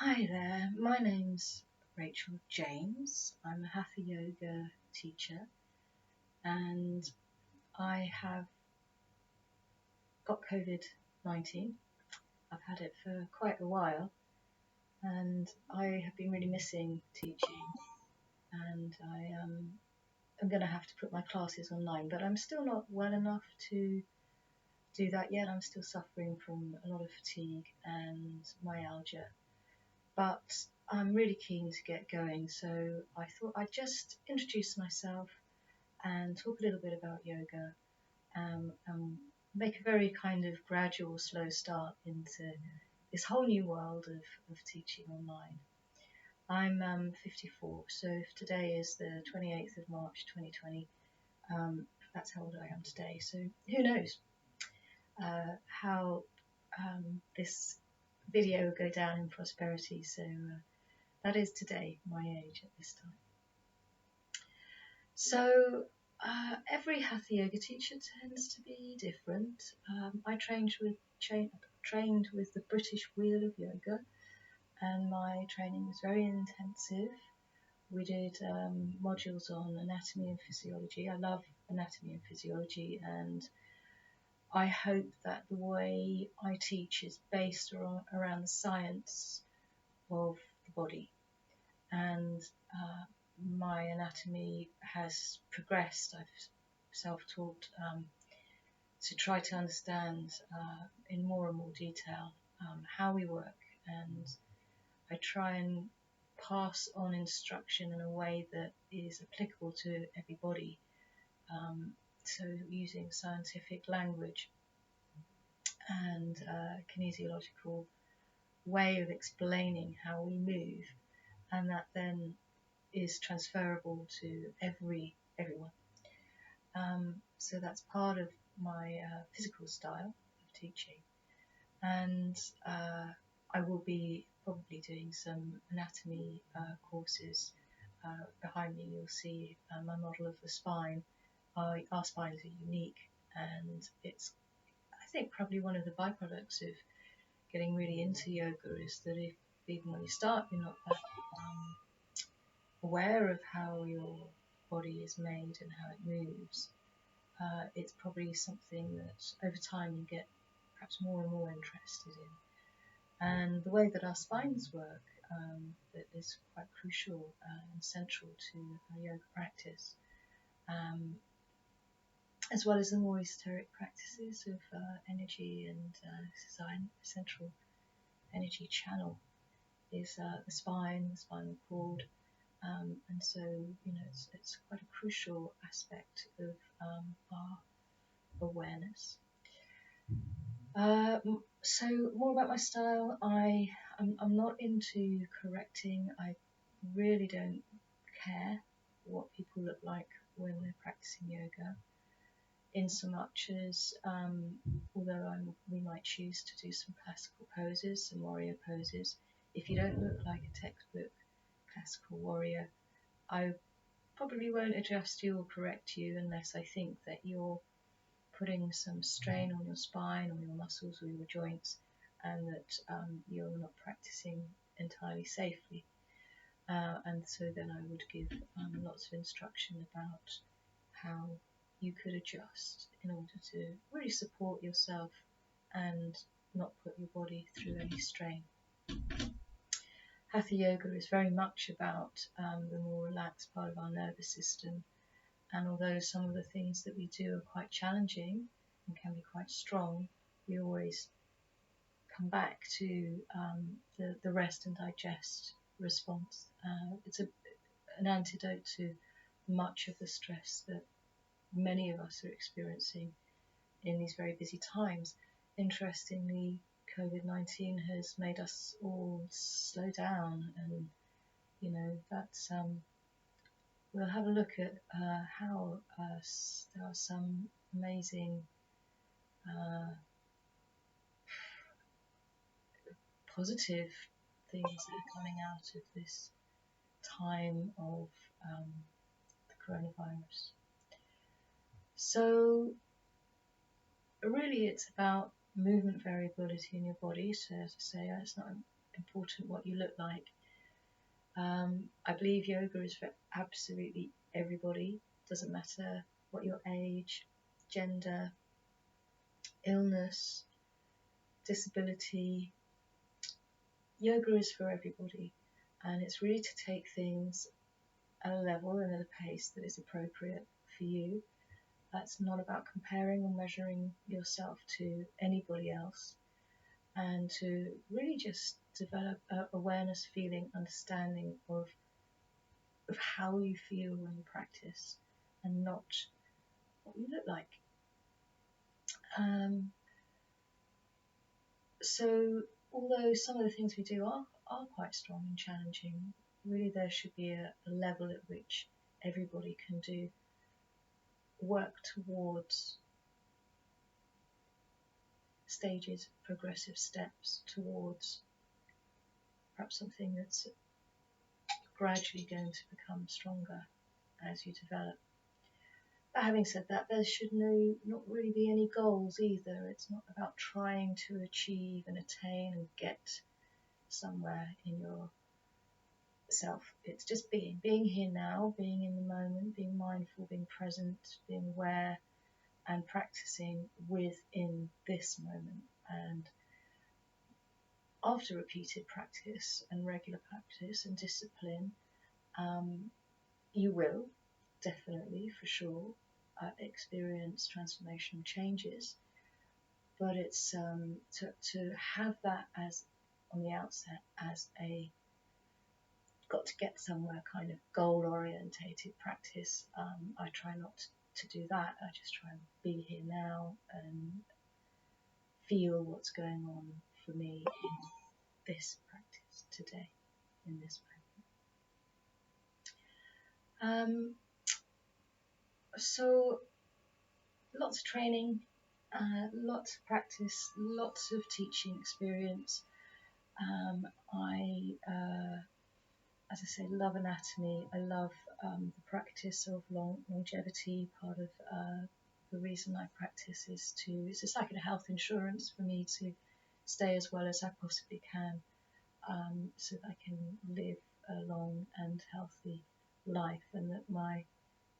Hi there, my name's Rachel James. I'm a Hatha yoga teacher and I have got COVID-19. I've had it for quite a while and I have been really missing teaching, and I'm going to have to put my classes online, but I'm still not well enough to do that yet. I'm still suffering from a lot of fatigue and myalgia. But I'm really keen to get going, so I thought I'd just introduce myself and talk a little bit about yoga, and make a very kind of gradual, slow start into this whole new world of teaching online. I'm 54, so if today is the 28th of March 2020, that's how old I am today, so who knows how this video will go down in prosperity. So that is today, my age at this time. So every Hatha yoga teacher tends to be different. I trained with the British Wheel of Yoga, and my training was very intensive. We did modules on anatomy and physiology. I love anatomy and physiology, and I hope that the way I teach is based around the science of the body, and my anatomy has progressed. I've self-taught to try to understand in more and more detail how we work, and I try and pass on instruction in a way that is applicable to everybody, so using scientific language and kinesiological way of explaining how we move, and that then is transferable to everyone. So that's part of my physical style of teaching, and I will be probably doing some anatomy courses. Behind me you'll see my model of the spine. Our spines are unique, and it's, I think, probably one of the byproducts of getting really into yoga is that if even when you start you're not that aware of how your body is made and how it moves, it's probably something that over time you get perhaps more and more interested in. And the way that our spines work, that is quite crucial and central to our yoga practice, as well as the more esoteric practices of energy, and central energy channel is the spine, the spinal cord. And so, it's quite a crucial aspect of our awareness. So more about my style. I'm not into correcting. I really don't care what people look like when they're practicing yoga, in so much as although we might choose to do some classical poses, some warrior poses, if you don't look like a textbook classical warrior, I probably won't adjust you or correct you unless I think that you're putting some strain on your spine or your muscles or your joints, and that you're not practicing entirely safely. And so then I would give lots of instruction about how you could adjust in order to really support yourself and not put your body through any strain. Hatha yoga is very much about the more relaxed part of our nervous system, and although some of the things that we do are quite challenging and can be quite strong, we always come back to the rest and digest response. It's an antidote to much of the stress that many of us are experiencing in these very busy times. Interestingly, COVID-19 has made us all slow down, and that's we'll have a look at how there are some amazing positive things that are coming out of this time of the coronavirus. So really it's about movement variability in your body. So as I say, it's not important what you look like. I believe yoga is for absolutely everybody. Doesn't matter what your age, gender, illness, disability. Yoga is for everybody, and it's really to take things at a level and at a pace that is appropriate for you. It's not about comparing or measuring yourself to anybody else, and to really just develop awareness, feeling, understanding of how you feel when you practice, and not what you look like. So although some of the things we do are quite strong and challenging, really there should be a level at which everybody can do work towards stages, progressive steps towards perhaps something that's gradually going to become stronger as you develop. But having said that, there should not really be any goals either. It's not about trying to achieve and attain and get somewhere in yourself. It's just being here now, being in the moment, being mindful, being present, being aware, and practicing within this moment. And after repeated practice and regular practice and discipline, you will definitely, for sure, experience transformational changes. But it's to have that as on the outset as a got to get somewhere kind of goal orientated practice. I try not to do that. I just try and be here now and feel what's going on for me in this practice today, in this moment. So lots of training, lots of practice, lots of teaching experience. As I say, love anatomy. I love the practice of longevity. Part of the reason I practice is it's like a health insurance for me to stay as well as I possibly can, so that I can live a long and healthy life, and that my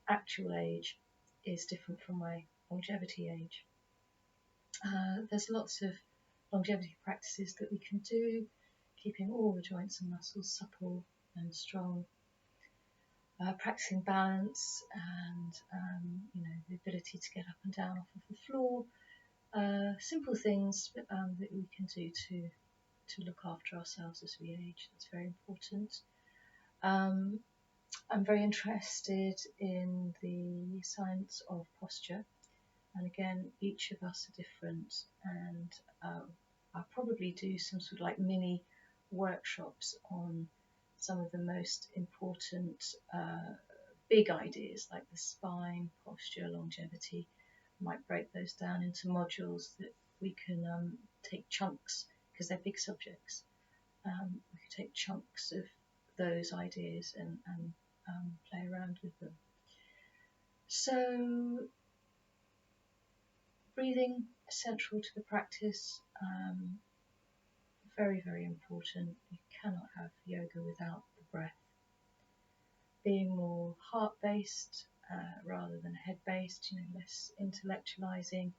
actual age is different from my longevity age. There's lots of longevity practices that we can do, keeping all the joints and muscles supple and strong, practicing balance and the ability to get up and down off of the floor. Simple things that we can do to look after ourselves as we age. That's very important. I'm very interested in the science of posture, and again, each of us are different, and I'll probably do some sort of like mini workshops on some of the most important big ideas like the spine, posture, longevity. I might break those down into modules that we can take chunks, because they're big subjects. We could take chunks of those ideas and play around with them. So breathing essential to the practice, very, very important. You cannot have yoga without the breath. Being more heart-based rather than head-based, less intellectualizing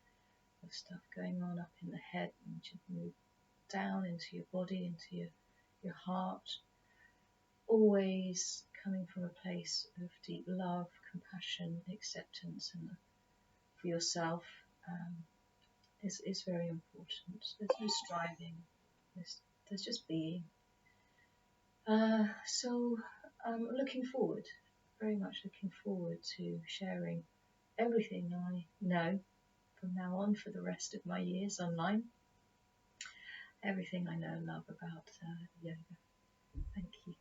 of stuff going on up in the head, and just move down into your body, into your heart. Always coming from a place of deep love, compassion, acceptance, and for yourself is very important. There's no striving. There's just being. So I'm looking forward, very much looking forward to sharing everything I know from now on for the rest of my years online. Everything I know and love about yoga. Thank you.